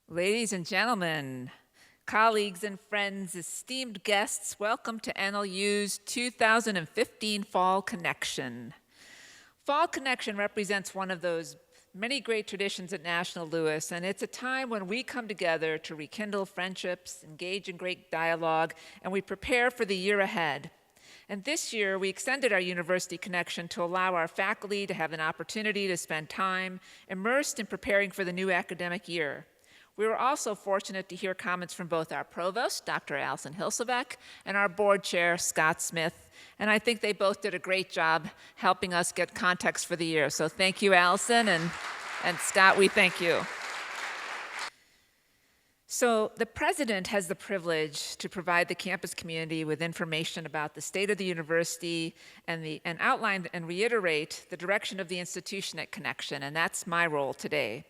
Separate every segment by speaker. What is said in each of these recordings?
Speaker 1: Ladies and gentlemen, colleagues and friends, esteemed guests, welcome to NLU's 2015 Fall Connection. Fall Connection represents one of those many great traditions at National Louis, and it's a time when we come together to rekindle friendships, engage in great dialogue, and we prepare for the year ahead. And this year, we extended our university connection to allow our faculty to have an opportunity to spend time immersed in preparing for the new academic year. We were also fortunate to hear comments from both our provost, Dr. Allison Hilsebeck, and our board chair, Scott Smith. And I think they both did a great job helping us get context for the year. So thank you, Allison, and Scott, we thank you. So the president has the privilege to provide the campus community with information about the state of the university and outline and reiterate the direction of the institution at Connection, and that's my role today.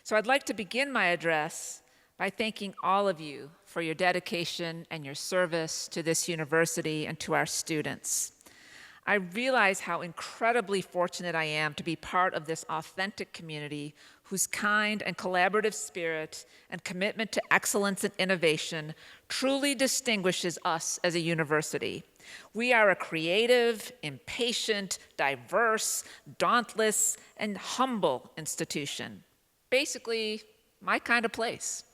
Speaker 1: So I'd like to begin my address by thanking all of you for your dedication and your service to this university and to our students. I realize how incredibly fortunate I am to be part of this authentic community whose kind and collaborative spirit and commitment to excellence and innovation truly distinguishes us as a university. We are a creative, impatient, diverse, dauntless, and humble institution. Basically, my kind of place.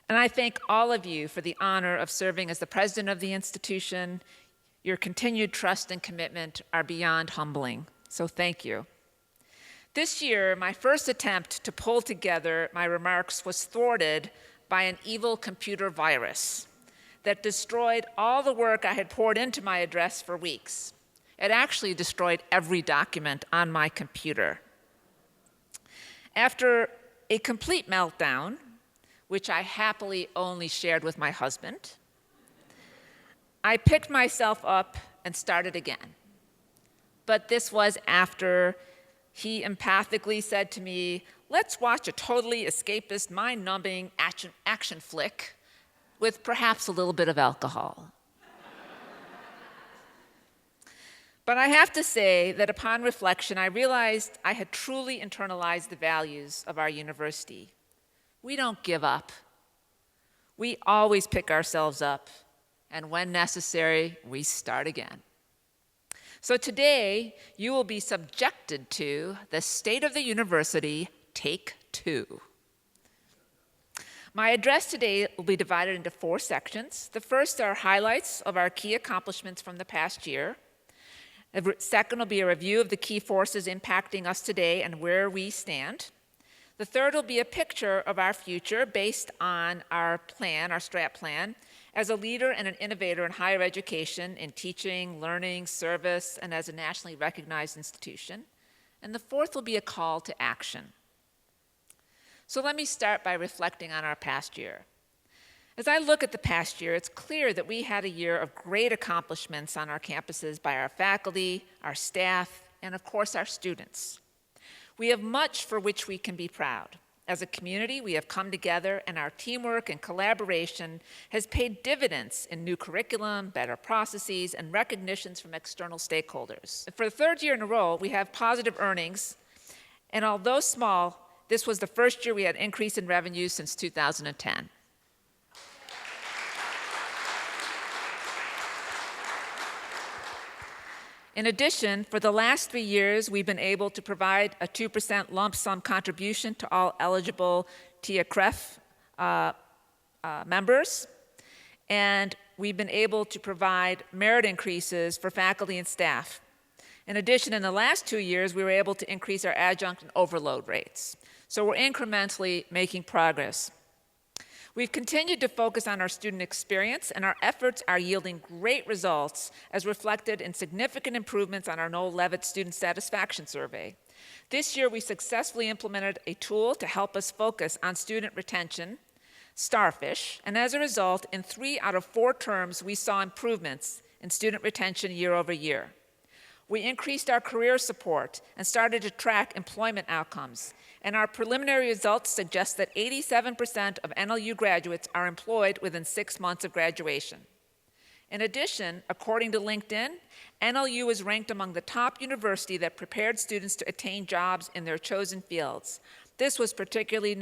Speaker 1: And I thank all of you for the honor of serving as the president of the institution. Your continued trust and commitment are beyond humbling, so thank you. This year, my first attempt to pull together my remarks was thwarted by an evil computer virus that destroyed all the work I had poured into my address for weeks. It actually destroyed every document on my computer. After a complete meltdown, which I happily only shared with my husband, I picked myself up and started again. But this was after he empathically said to me, let's watch a totally escapist, mind-numbing action flick with perhaps a little bit of alcohol. But I have to say that upon reflection, I realized I had truly internalized the values of our university. We don't give up. We always pick ourselves up, and when necessary, we start again. So today, you will be subjected to the State of the University, Take 2. My address today will be divided into 4 sections. The first are highlights of our key accomplishments from the past year. The second will be a review of the key forces impacting us today and where we stand. The third will be a picture of our future based on our plan, our strat plan, as a leader and an innovator in higher education, in teaching, learning, service, and as a nationally recognized institution. And the fourth will be a call to action. So let me start by reflecting on our past year. As I look at the past year, it's clear that we had a year of great accomplishments on our campuses by our faculty, our staff, and of course our students. We have much for which we can be proud. As a community, we have come together, and our teamwork and collaboration has paid dividends in new curriculum, better processes, and recognitions from external stakeholders. For the third year in a row, we have positive earnings, and although small, this was the first year we had increase in revenue since 2010. In addition, for the last 3 years, we've been able to provide a 2% lump sum contribution to all eligible TIA-CREF members, and we've been able to provide merit increases for faculty and staff. In addition, in the last 2 years, we were able to increase our adjunct and overload rates. So we're incrementally making progress. We've continued to focus on our student experience, and our efforts are yielding great results as reflected in significant improvements on our Noel Levitt Student Satisfaction Survey. This year, we successfully implemented a tool to help us focus on student retention, Starfish, and as a result, in 3 out of 4 terms, we saw improvements in student retention year over year. We increased our career support and started to track employment outcomes, and our preliminary results suggest that 87% of NLU graduates are employed within 6 months of graduation. In addition, according to LinkedIn, NLU is ranked among the top university that prepared students to attain jobs in their chosen fields. This was particularly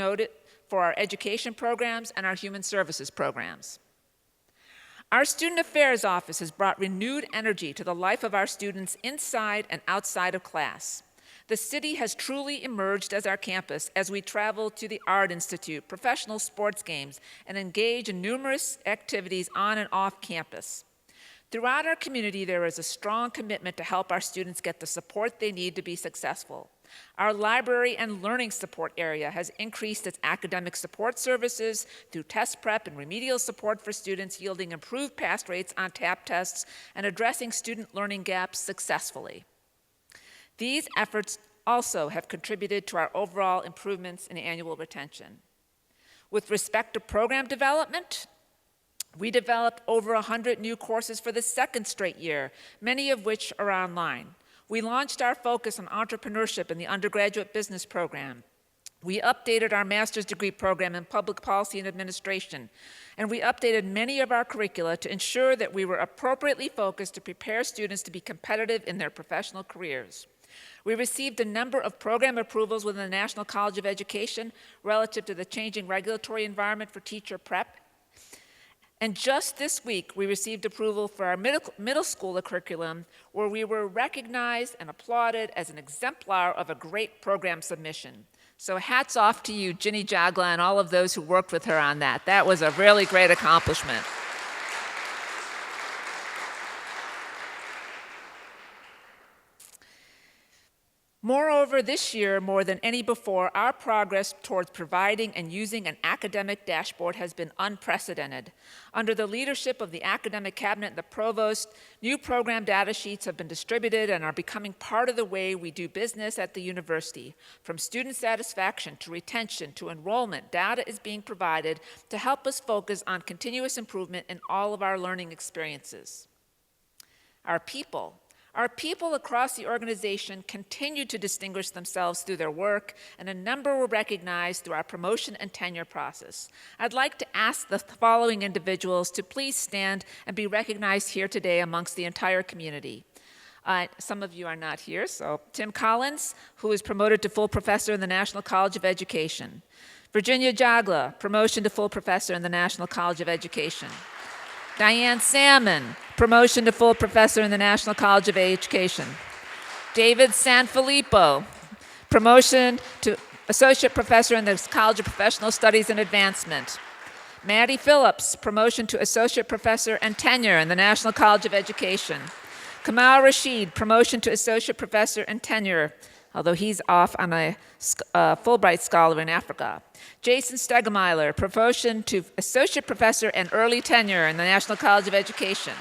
Speaker 1: for our education programs and our human services programs. Our Student Affairs Office has brought renewed energy to the life of our students inside and outside of class. The city has truly emerged as our campus as we travel to the Art Institute, professional sports games, and engage in numerous activities on and off campus. Throughout our community, there is a strong commitment to help our students get the support they need to be successful. Our library and learning support area has increased its academic support services through test prep and remedial support for students, yielding improved pass rates on TAP tests and addressing student learning gaps successfully. These efforts also have contributed to our overall improvements in annual retention. With respect to program development, we developed over 100 new courses for the second straight year, many of which are online. We launched our focus on entrepreneurship in the undergraduate business program. We updated our master's degree program in public policy and administration, and we updated many of our curricula to ensure that we were appropriately focused to prepare students to be competitive in their professional careers. We received a number of program approvals within the National College of Education relative to the changing regulatory environment for teacher prep. And just this week, we received approval for our middle school curriculum, where we were recognized and applauded as an exemplar of a great program submission. So hats off to you, Ginny Jagla, and all of those who worked with her on that. That was a really great accomplishment. Moreover, this year, more than any before, our progress towards providing and using an academic dashboard has been unprecedented. Under the leadership of the academic cabinet and the provost, new program data sheets have been distributed and are becoming part of the way we do business at the university. From student satisfaction to retention to enrollment, data is being provided to help us focus on continuous improvement in all of our learning experiences. Our people across the organization continue to distinguish themselves through their work, and a number were recognized through our promotion and tenure process. I'd like to ask the following individuals to please stand and be recognized here today amongst the entire community. Some of you are not here, so Tim Collins, who is promoted to full professor in the National College of Education. Virginia Jagla, promotion to full professor in the National College of Education. Diane Salmon, promotion to full professor in the National College of Education. David Sanfilippo, promotion to associate professor in the College of Professional Studies and Advancement. Maddie Phillips, promotion to associate professor and tenure in the National College of Education. Kamal Rashid, promotion to associate professor and tenure, although he's off on a Fulbright scholar in Africa. Jason Stegemeiler, promotion to associate professor and early tenure in the National College of Education.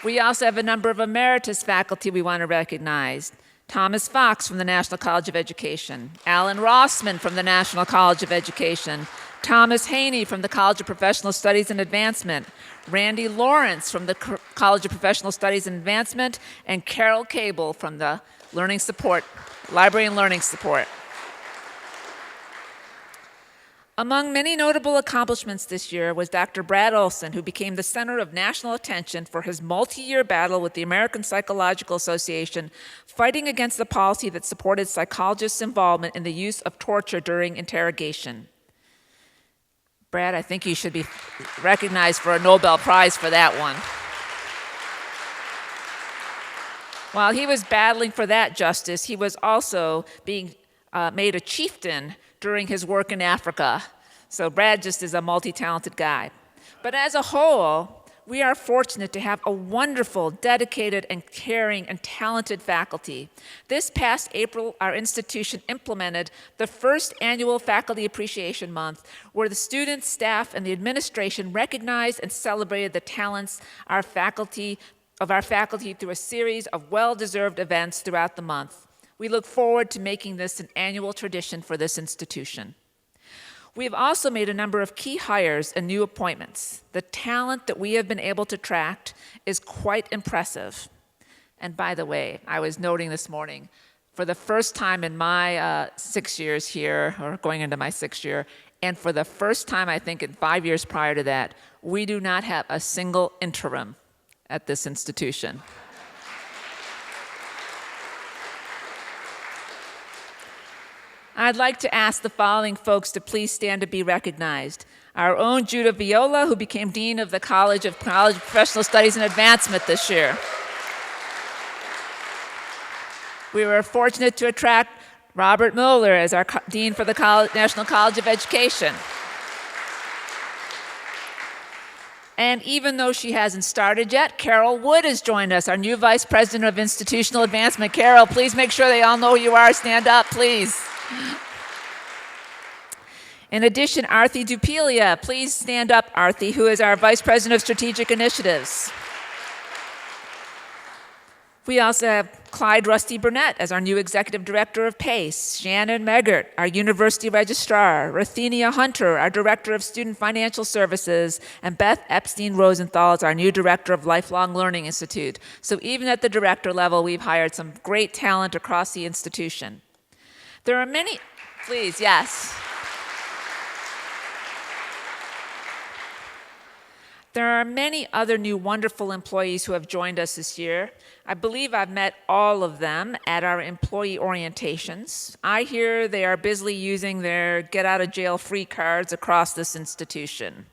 Speaker 1: We also have a number of emeritus faculty we want to recognize. Thomas Fox from the National College of Education, Alan Rossman from the National College of Education, Thomas Haney from the College of Professional Studies and Advancement, Randy Lawrence from the College of Professional Studies and Advancement, and Carol Cable from the Learning Support, Library and Learning Support. Among many notable accomplishments this year was Dr. Brad Olson, who became the center of national attention for his multi-year battle with the American Psychological Association, fighting against the policy that supported psychologists' involvement in the use of torture during interrogation. Brad, I think you should be recognized for a Nobel Prize for that one. While he was battling for that justice, he was also being made a chieftain during his work in Africa. So Brad just is a multi-talented guy. But as a whole, we are fortunate to have a wonderful, dedicated, and caring and talented faculty. This past April, our institution implemented the first annual Faculty Appreciation Month, where the students, staff, and the administration recognized and celebrated the talents of our faculty through a series of well-deserved events throughout the month. We look forward to making this an annual tradition for this institution. We have also made a number of key hires and new appointments. The talent that we have been able to attract is quite impressive. And by the way, I was noting this morning, for the first time in my 6 years here, or going into my 6th year, and for the first time, I think, in 5 years prior to that, we do not have a single interim at this institution. I'd like to ask the following folks to please stand to be recognized. Our own Judah Viola, who became Dean of the College of Professional Studies and Advancement this year. We were fortunate to attract Robert Mueller as our Dean for the National College of Education. And even though she hasn't started yet, Carol Wood has joined us, our new Vice President of Institutional Advancement. Carol, please make sure they all know who you are. Stand up, please. In addition, Arthi Dupilia, please stand up, Arthi, who is our Vice President of Strategic Initiatives. We also have Clyde Rusty Burnett as our new Executive Director of PACE, Shannon Megert, our University Registrar, Rathenia Hunter, our Director of Student Financial Services, and Beth Epstein Rosenthal as our new Director of Lifelong Learning Institute. So even at the director level, we've hired some great talent across the institution. There are many, please, yes. There are many other new wonderful employees who have joined us this year. I believe I've met all of them at our employee orientations. I hear they are busily using their get-out-of-jail-free cards across this institution.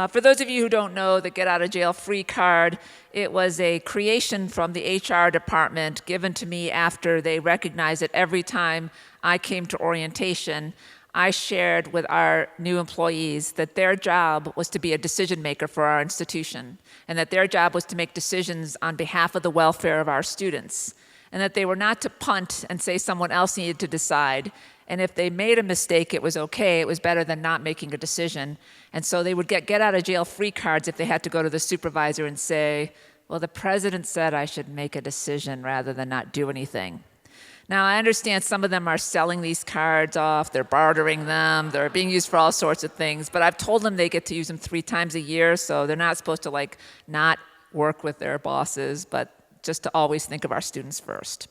Speaker 1: For those of you who don't know, the get-out-of-jail-free card, it was a creation from the HR department given to me after they recognized that every time I came to orientation, I shared with our new employees that their job was to be a decision maker for our institution, and that their job was to make decisions on behalf of the welfare of our students, and that they were not to punt and say someone else needed to decide. And if they made a mistake, it was okay. It was better than not making a decision. And so they would get out of jail free cards if they had to go to the supervisor and say, well, the president said I should make a decision rather than not do anything. Now, I understand some of them are selling these cards off, they're bartering them, they're being used for all sorts of things, but I've told them they get to use them 3 times a year, so they're not supposed to not work with their bosses, but just to always think of our students first.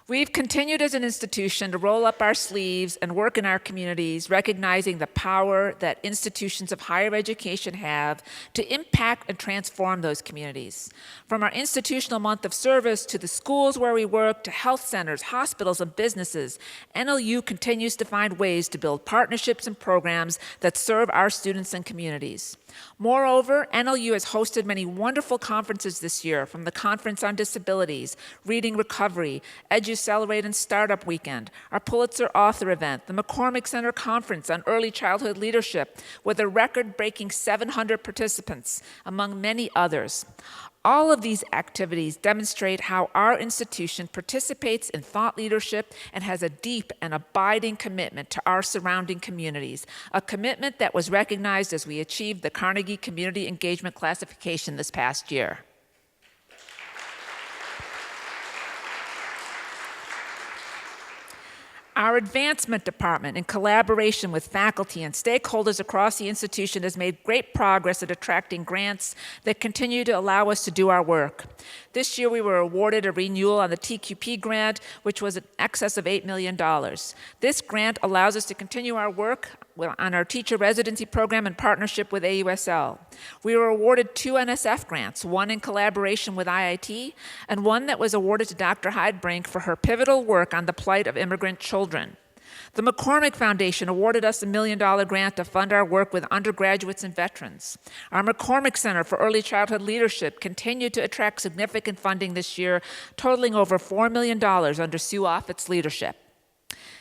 Speaker 1: We've continued as an institution to roll up our sleeves and work in our communities, recognizing the power that institutions of higher education have to impact and transform those communities. From our institutional month of service to the schools where we work to health centers, hospitals, and businesses, NLU continues to find ways to build partnerships and programs that serve our students and communities. Moreover, NLU has hosted many wonderful conferences this year, from the Conference on Disabilities, Reading Recovery, EduCelebrate and Startup Weekend, our Pulitzer Author Event, the McCormick Center Conference on Early Childhood Leadership, with a record-breaking 700 participants, among many others. All of these activities demonstrate how our institution participates in thought leadership and has a deep and abiding commitment to our surrounding communities, a commitment that was recognized as we achieved the Carnegie Community Engagement Classification this past year. Our advancement department, in collaboration with faculty and stakeholders across the institution, has made great progress at attracting grants that continue to allow us to do our work. This year, we were awarded a renewal on the TQP grant, which was in excess of $8 million. This grant allows us to continue our work on our teacher residency program in partnership with AUSL. We were awarded 2 NSF grants, one in collaboration with IIT, and one that was awarded to Dr. Heidbrink for her pivotal work on the plight of immigrant children. The McCormick Foundation awarded us a $1 million grant to fund our work with undergraduates and veterans. Our McCormick Center for Early Childhood Leadership continued to attract significant funding this year, totaling over $4 million under Sue Offit's leadership.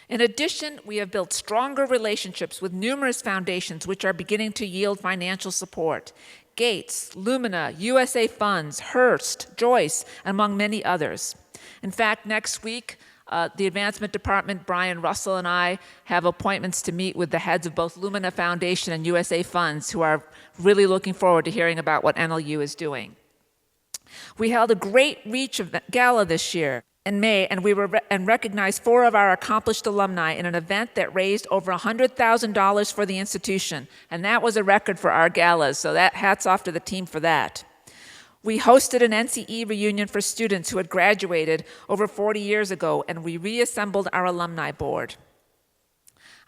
Speaker 1: In addition, we have built stronger relationships with numerous foundations which are beginning to yield financial support. Gates, Lumina, USA Funds, Hearst, Joyce, among many others. In fact, next week, the Advancement Department, Brian Russell, and I have appointments to meet with the heads of both Lumina Foundation and USA Funds, who are really looking forward to hearing about what NLU is doing. We held a great reach gala this year in May, and we recognized 4 of our accomplished alumni in an event that raised over $100,000 for the institution, and that was a record for our galas, so hats off to the team for that. We hosted an NCE reunion for students who had graduated over 40 years ago, and we reassembled our alumni board.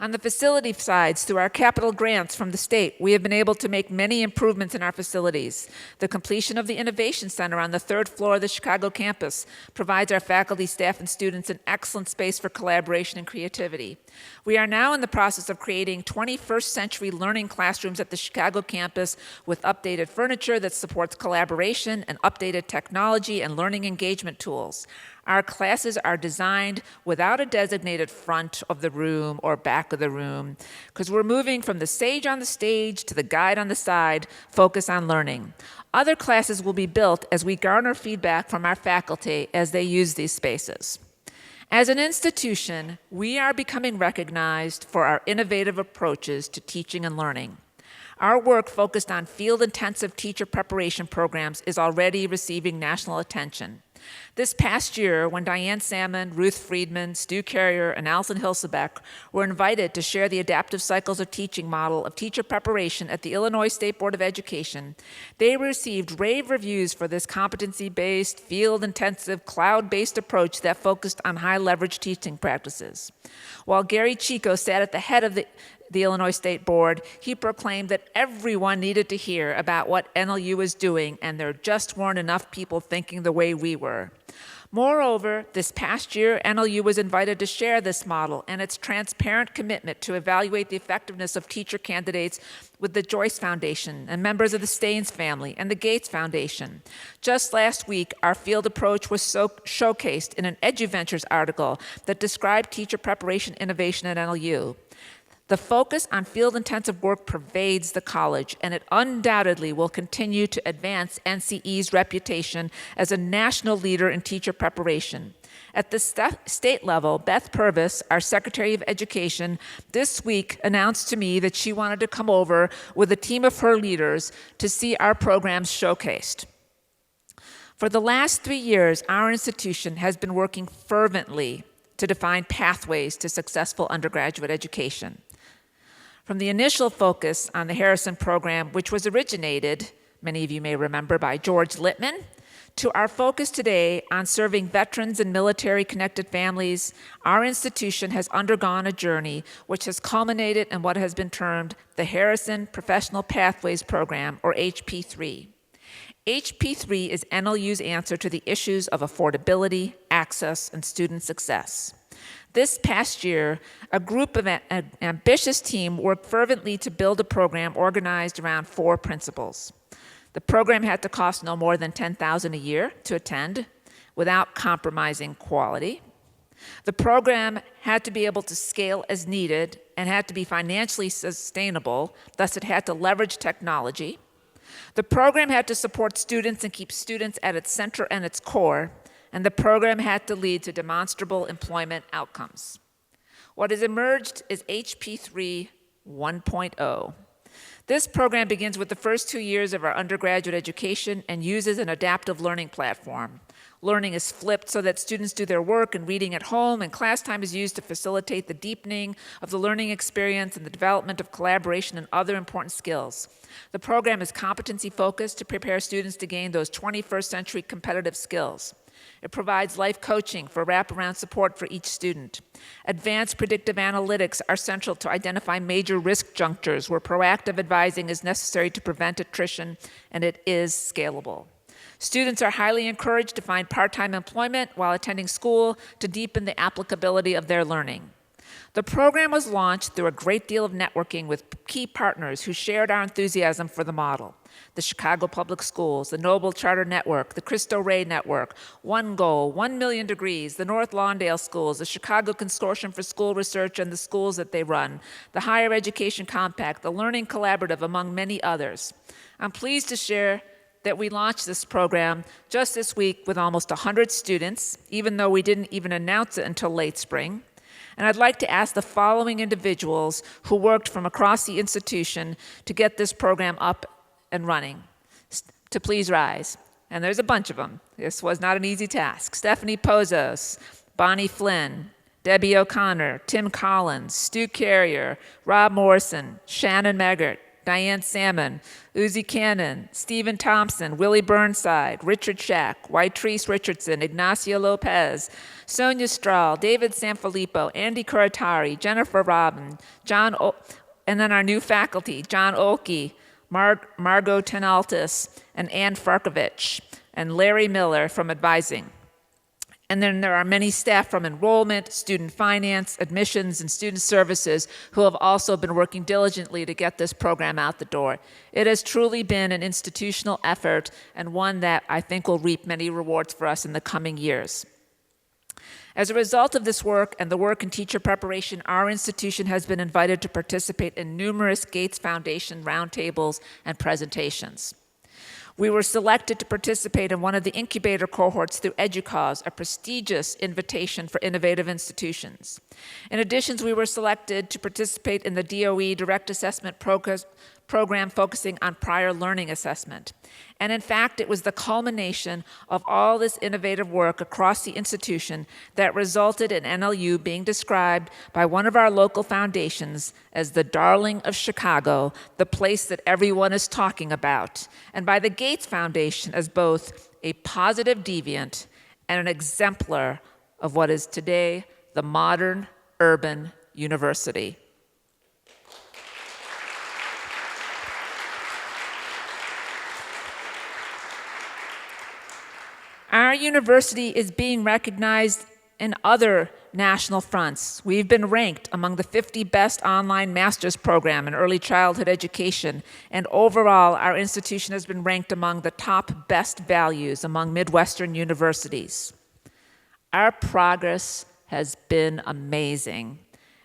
Speaker 1: On the facility sides, through our capital grants from the state, we have been able to make many improvements in our facilities. The completion of the Innovation Center on the 3rd floor of the Chicago campus provides our faculty, staff, and students an excellent space for collaboration and creativity. We are now in the process of creating 21st century learning classrooms at the Chicago campus with updated furniture that supports collaboration and updated technology and learning engagement tools. Our classes are designed without a designated front of the room or back of the room, because we're moving from the sage on the stage to the guide on the side, focus on learning. Other classes will be built as we garner feedback from our faculty as they use these spaces. As an institution, we are becoming recognized for our innovative approaches to teaching and learning. Our work focused on field-intensive teacher preparation programs is already receiving national attention. This past year, when Diane Salmon, Ruth Friedman, Stu Carrier, and Alison Hilsebeck were invited to share the adaptive cycles of teaching model of teacher preparation at the Illinois State Board of Education, they received rave reviews for this competency-based, field-intensive, cloud-based approach that focused on high-leverage teaching practices. While Gary Chico sat at the head of the Illinois State Board, he proclaimed that everyone needed to hear about what NLU was doing, and there just weren't enough people thinking the way we were. Moreover, this past year, NLU was invited to share this model and its transparent commitment to evaluate the effectiveness of teacher candidates with the Joyce Foundation and members of the Staines family and the Gates Foundation. Just last week, our field approach was showcased in an EduVentures article that described teacher preparation innovation at NLU. The focus on field-intensive work pervades the college, and it undoubtedly will continue to advance NCE's reputation as a national leader in teacher preparation. At the state level, Beth Purvis, our Secretary of Education, this week announced to me that she wanted to come over with a team of her leaders to see our programs showcased. For the last 3 years, our institution has been working fervently to define pathways to successful undergraduate education. From the initial focus on the Harrison program, which was originated, many of you may remember, by George Littman, to our focus today on serving veterans and military-connected families, our institution has undergone a journey which has culminated in what has been termed the Harrison Professional Pathways Program, or HP3. HP3 is NLU's answer to the issues of affordability, access, and student success. This past year, a group of an ambitious team worked fervently to build a program organized around 4 principles. The program had to cost no more than $10,000 a year to attend without compromising quality. The program had to be able to scale as needed and had to be financially sustainable, thus it had to leverage technology. The program had to support students and keep students at its center and its core, and the program had to lead to demonstrable employment outcomes. What has emerged is HP3 1.0. This program begins with the first 2 years of our undergraduate education and uses an adaptive learning platform. Learning is flipped so that students do their work and reading at home, and class time is used to facilitate the deepening of the learning experience and the development of collaboration and other important skills. The program is competency-focused to prepare students to gain those 21st century competitive skills. It provides life coaching for wraparound support for each student. Advanced predictive analytics are central to identify major risk junctures where proactive advising is necessary to prevent attrition, and it is scalable. Students are highly encouraged to find part-time employment while attending school to deepen the applicability of their learning. The program was launched through a great deal of networking with key partners who shared our enthusiasm for the model. The Chicago Public Schools, the Noble Charter Network, the Cristo Rey Network, One Goal, 1 Million Degrees, the North Lawndale Schools, the Chicago Consortium for School Research and the schools that they run, the Higher Education Compact, the Learning Collaborative, among many others. I'm pleased to share that we launched this program just this week with almost 100 students, even though we didn't even announce it until late spring. And I'd like to ask the following individuals who worked from across the institution to get this program up and running to please rise. And there's a bunch of them. This was not an easy task. Stephanie Pozos, Bonnie Flynn, Debbie O'Connor, Tim Collins, Stu Carrier, Rob Morrison, Shannon Meggert, Diane Salmon, Uzi Cannon, Stephen Thompson, Willie Burnside, Richard Shack, Whitetrice Richardson, Ignacio Lopez, Sonia Strahl, David Sanfilippo, Andy Kuratari, Jennifer Robin, and then our new faculty, John Olkey, Margot Tenaltis, and Ann Farkovich, and Larry Miller from advising. And then there are many staff from enrollment, student finance, admissions, and student services who have also been working diligently to get this program out the door. It has truly been an institutional effort and one that I think will reap many rewards for us in the coming years. As a result of this work and the work in teacher preparation, our institution has been invited to participate in numerous Gates Foundation roundtables and presentations. We were selected to participate in one of the incubator cohorts through EDUCAUSE, a prestigious invitation for innovative institutions. In addition, we were selected to participate in the DOE Direct Assessment Program focusing on prior learning assessment. And in fact, it was the culmination of all this innovative work across the institution that resulted in NLU being described by one of our local foundations as the darling of Chicago, the place that everyone is talking about, and by the Gates Foundation as both a positive deviant and an exemplar of what is today the modern urban university. Our university is being recognized in other national fronts. We've been ranked among the 50 best online master's program in early childhood education, and overall, our institution has been ranked among the top best values among Midwestern universities. Our progress has been amazing,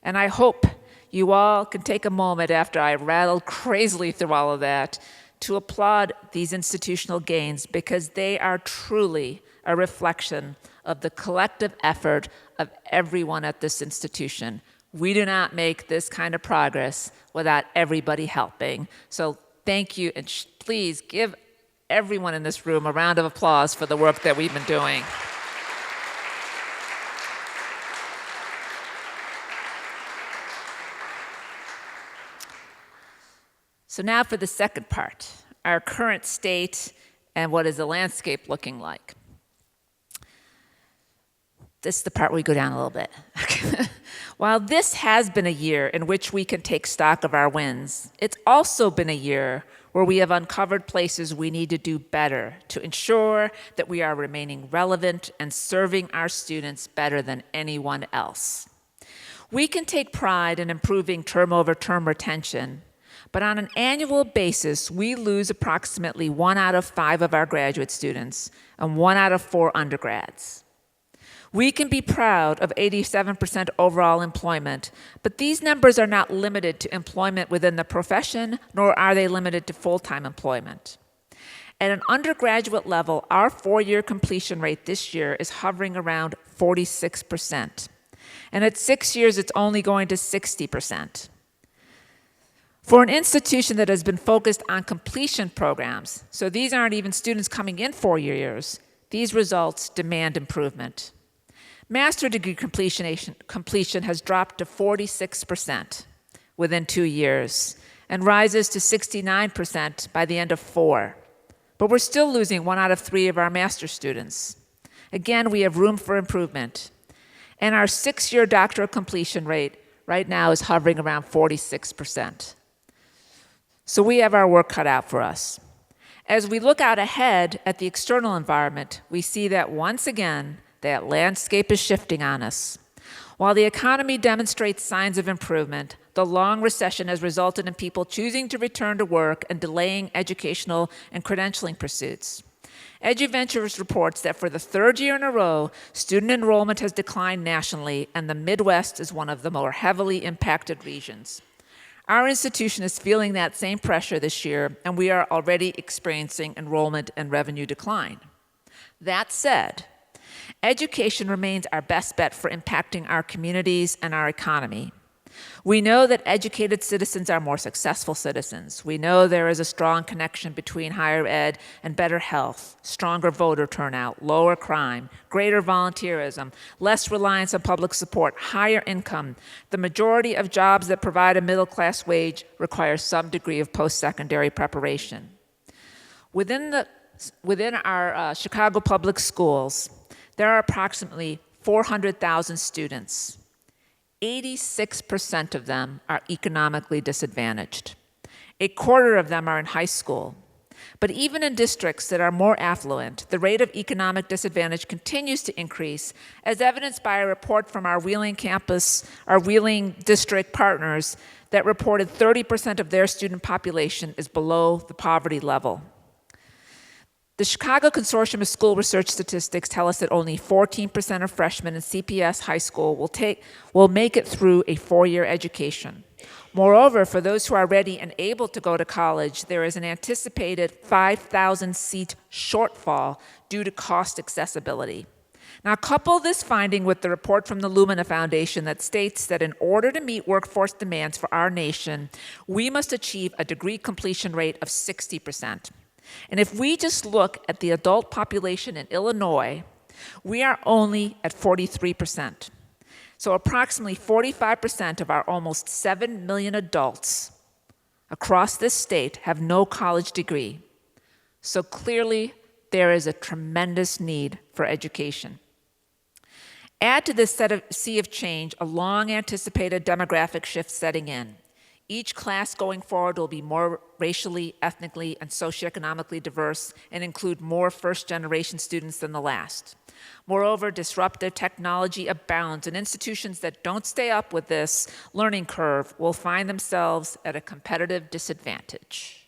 Speaker 1: and I hope you all can take a moment after I rattled crazily through all of that to applaud these institutional gains, because they are truly a reflection of the collective effort of everyone at this institution. We do not make this kind of progress without everybody helping. So thank you, and please give everyone in this room a round of applause for the work that we've been doing. So now for the second part, our current state and what is the landscape looking like. This is the part where we go down a little bit. While this has been a year in which we can take stock of our wins, it's also been a year where we have uncovered places we need to do better to ensure that we are remaining relevant and serving our students better than anyone else. We can take pride in improving term-over-term retention, but on an annual basis, we lose approximately 1 out of 5 of our graduate students and 1 out of 4 undergrads. We can be proud of 87% overall employment, but these numbers are not limited to employment within the profession, nor are they limited to full-time employment. At an undergraduate level, our 4-year completion rate this year is hovering around 46%. And at 6 years, it's only going to 60%. For an institution that has been focused on completion programs, so these aren't even students coming in 4 years, these results demand improvement. Master degree completion has dropped to 46% within 2 years and rises to 69% by the end of 4. But we're still losing 1 out of 3 of our master's students. Again, we have room for improvement. And our 6-year doctoral completion rate right now is hovering around 46%. So we have our work cut out for us. As we look out ahead at the external environment, we see that once again, that landscape is shifting on us. While the economy demonstrates signs of improvement, the long recession has resulted in people choosing to return to work and delaying educational and credentialing pursuits. EduVentures reports that for the 3rd year in a row, student enrollment has declined nationally, and the Midwest is one of the more heavily impacted regions. Our institution is feeling that same pressure this year, and we are already experiencing enrollment and revenue decline. That said, education remains our best bet for impacting our communities and our economy. We know that educated citizens are more successful citizens. We know there is a strong connection between higher ed and better health, stronger voter turnout, lower crime, greater volunteerism, less reliance on public support, higher income. The majority of jobs that provide a middle-class wage require some degree of post-secondary preparation. Within our Chicago public schools, there are approximately 400,000 students. 86% of them are economically disadvantaged. A quarter of them are in high school. But even in districts that are more affluent, the rate of economic disadvantage continues to increase, as evidenced by a report from our Wheeling campus, our Wheeling district partners, that reported 30% of their student population is below the poverty level. The Chicago Consortium of School Research Statistics tell us that only 14% of freshmen in CPS high school will make it through a four-year education. Moreover, for those who are ready and able to go to college, there is an anticipated 5,000-seat shortfall due to cost accessibility. Now, couple this finding with the report from the Lumina Foundation that states that in order to meet workforce demands for our nation, we must achieve a degree completion rate of 60%. And if we just look at the adult population in Illinois, we are only at 43%. So approximately 45% of our almost 7 million adults across this state have no college degree. So clearly, there is a tremendous need for education. Add to this sea of change a long-anticipated demographic shift setting in. Each class going forward will be more racially, ethnically, and socioeconomically diverse and include more first-generation students than the last. Moreover, disruptive technology abounds, and institutions that don't stay up with this learning curve will find themselves at a competitive disadvantage.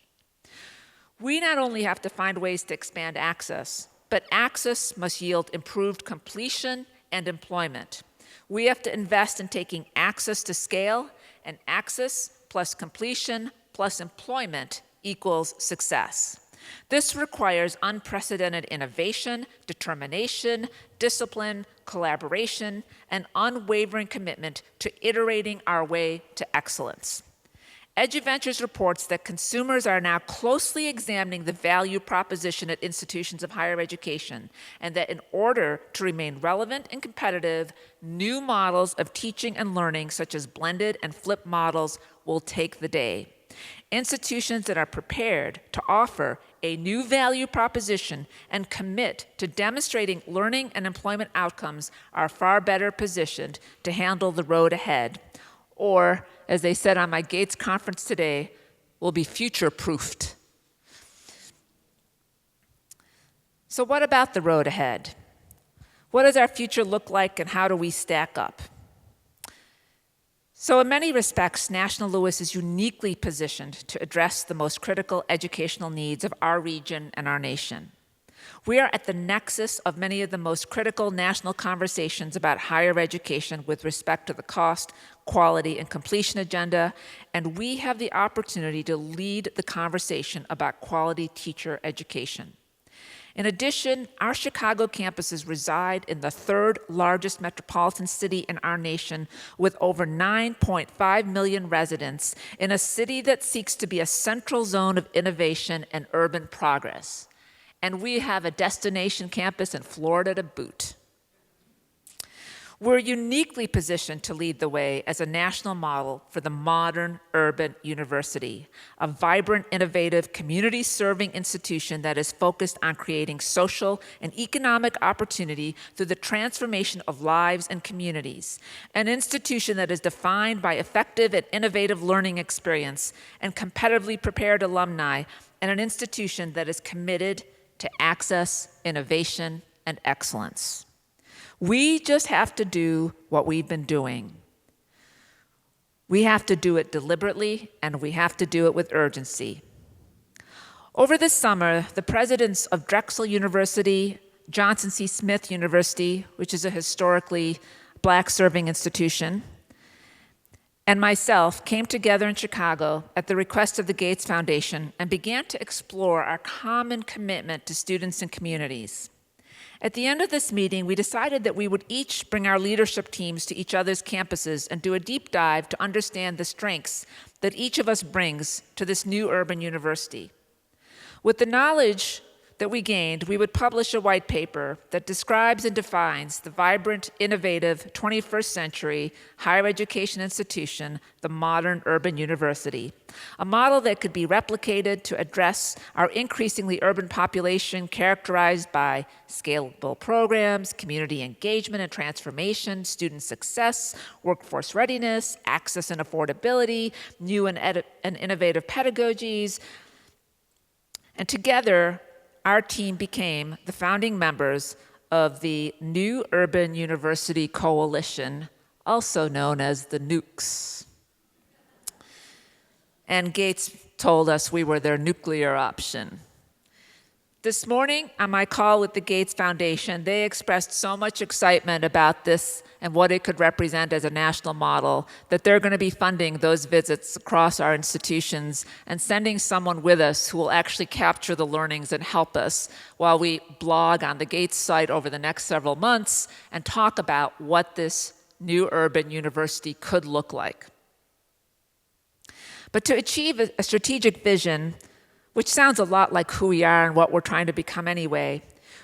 Speaker 1: We not only have to find ways to expand access, but access must yield improved completion and employment. We have to invest in taking access to scale, and access plus completion plus employment equals success. This requires unprecedented innovation, determination, discipline, collaboration, and unwavering commitment to iterating our way to excellence. EduVentures reports that consumers are now closely examining the value proposition at institutions of higher education, and that in order to remain relevant and competitive, new models of teaching and learning, such as blended and flipped models, will take the day. Institutions that are prepared to offer a new value proposition and commit to demonstrating learning and employment outcomes are far better positioned to handle the road ahead, or, as they said on my Gates conference today, will be future-proofed. So what about the road ahead? What does our future look like, and how do we stack up? So in many respects, National Louis is uniquely positioned to address the most critical educational needs of our region and our nation. We are at the nexus of many of the most critical national conversations about higher education with respect to the cost, quality, and completion agenda, and we have the opportunity to lead the conversation about quality teacher education. In addition, our Chicago campuses reside in the third largest metropolitan city in our nation, with over 9.5 million residents in a city that seeks to be a central zone of innovation and urban progress. And we have a destination campus in Florida to boot. We're uniquely positioned to lead the way as a national model for the modern urban university, a vibrant, innovative, community-serving institution that is focused on creating social and economic opportunity through the transformation of lives and communities, an institution that is defined by effective and innovative learning experience and competitively prepared alumni, and an institution that is committed to access, innovation, and excellence. We just have to do what we've been doing. We have to do it deliberately, and we have to do it with urgency. Over the summer, the presidents of Drexel University, Johnson C. Smith University, which is a historically Black-serving institution, and myself came together in Chicago at the request of the Gates Foundation and began to explore our common commitment to students and communities. At the end of this meeting, we decided that we would each bring our leadership teams to each other's campuses and do a deep dive to understand the strengths that each of us brings to this new urban university. With the knowledge that we gained, we would publish a white paper that describes and defines the vibrant, innovative 21st century higher education institution, the modern urban university, a model that could be replicated to address our increasingly urban population characterized by scalable programs, community engagement and transformation, student success, workforce readiness, access and affordability, new and innovative pedagogies, and together, our team became the founding members of the New Urban University Coalition, also known as the NUCs. And Gates told us we were their nuclear option. This morning, on my call with the Gates Foundation, they expressed so much excitement about this and what it could represent as a national model that they're going to be funding those visits across our institutions and sending someone with us who will actually capture the learnings and help us while we blog on the Gates site over the next several months and talk about what this new urban university could look like. But to achieve a strategic vision, which sounds a lot like who we are and what we're trying to become anyway,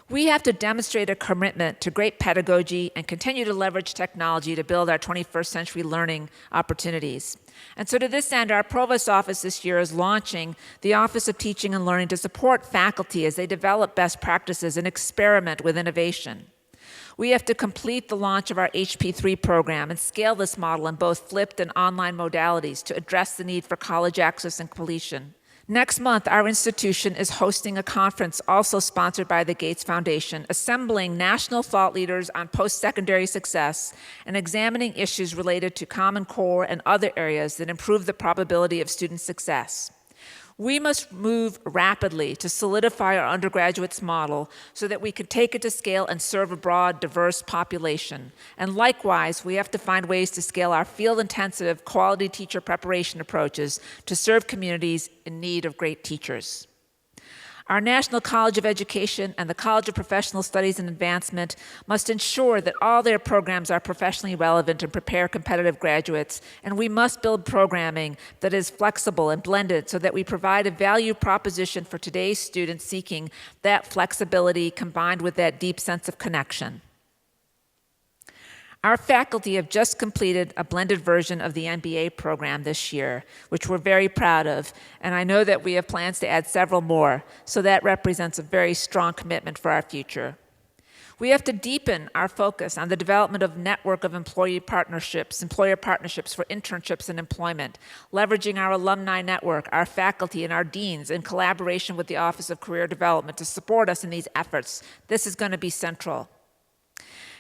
Speaker 1: we have to demonstrate a commitment to great pedagogy and continue to leverage technology to build our 21st century learning opportunities. And so to this end, our Provost Office this year is launching the Office of Teaching and Learning to support faculty as they develop best practices and experiment with innovation. We have to complete the launch of our HP3 program and scale this model in both flipped and online modalities to address the need for college access and completion. Next month, our institution is hosting a conference also sponsored by the Gates Foundation, assembling national thought leaders on post-secondary success and examining issues related to Common Core and other areas that improve the probability of student success. We must move rapidly to solidify our undergraduates model so that we can take it to scale and serve a broad, diverse population. And likewise, we have to find ways to scale our field-intensive quality teacher preparation approaches to serve communities in need of great teachers. Our National College of Education and the College of Professional Studies and Advancement must ensure that all their programs are professionally relevant and prepare competitive graduates, and we must build programming that is flexible and blended so that we provide a value proposition for today's students seeking that flexibility combined with that deep sense of connection. Our faculty have just completed a blended version of the MBA program this year, which we're very proud of, and I know that we have plans to add several more, so that represents a very strong commitment for our future. We have to deepen our focus on the development of network of employer partnerships for internships and employment, leveraging our alumni network, our faculty, and our deans in collaboration with the Office of Career Development to support us in these efforts. This is going to be central.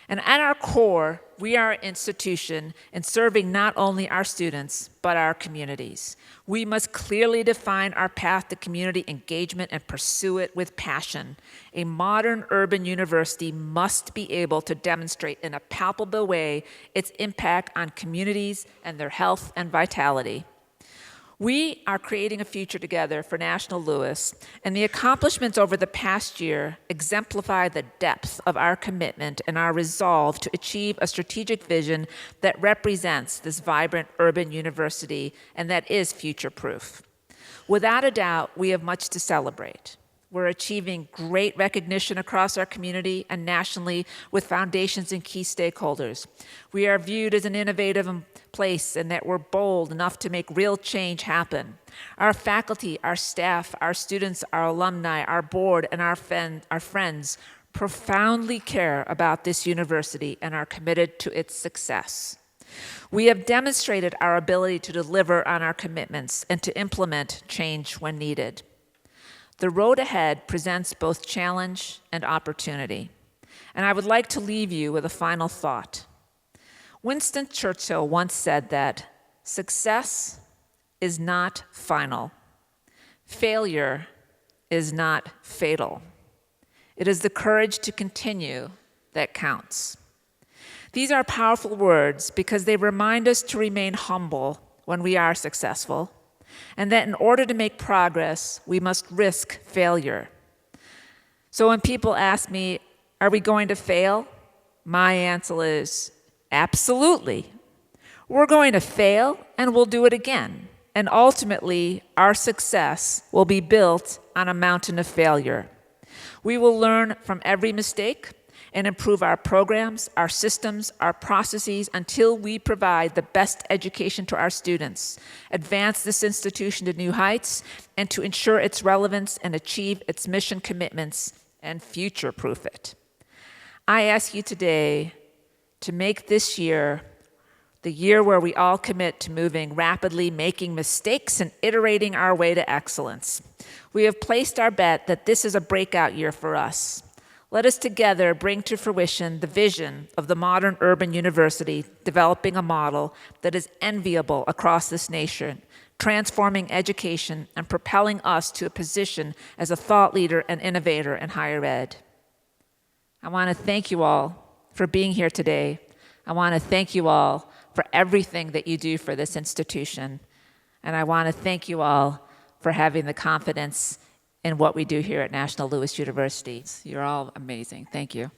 Speaker 1: And at our core, we are an institution in serving not only our students, but our communities. We must clearly define our path to community engagement and pursue it with passion. A modern urban university must be able to demonstrate in a palpable way its impact on communities and their health and vitality. We are creating a future together for National Louis, and the accomplishments over the past year exemplify the depth of our commitment and our resolve to achieve a strategic vision that represents this vibrant urban university and that is future-proof. Without a doubt, we have much to celebrate. We're achieving great recognition across our community and nationally with foundations and key stakeholders. We are viewed as an innovative place and that we're bold enough to make real change happen. Our faculty, our staff, our students, our alumni, our board, and our friends profoundly care about this university and are committed to its success. We have demonstrated our ability to deliver on our commitments and to implement change when needed. The road ahead presents both challenge and opportunity. And I would like to leave you with a final thought. Winston Churchill once said that success is not final. Failure is not fatal. It is the courage to continue that counts. These are powerful words because they remind us to remain humble when we are successful, and that in order to make progress, we must risk failure. So when people ask me, Are we going to fail? My answer is absolutely. We're going to fail and we'll do it again. And ultimately, our success will be built on a mountain of failure. We will learn from every mistake and improve our programs, our systems, our processes until we provide the best education to our students, advance this institution to new heights, and to ensure its relevance and achieve its mission commitments and future-proof it. I ask you today to make this year the year where we all commit to moving rapidly, making mistakes, and iterating our way to excellence. We have placed our bet that this is a breakout year for us. Let us together bring to fruition the vision of the modern urban university, developing a model that is enviable across this nation, transforming education and propelling us to a position as a thought leader and innovator in higher ed. I want to thank you all for being here today. I want to thank you all for everything that you do for this institution. And I want to thank you all for having the confidence in what we do here at National Louis University. You're all amazing. Thank you.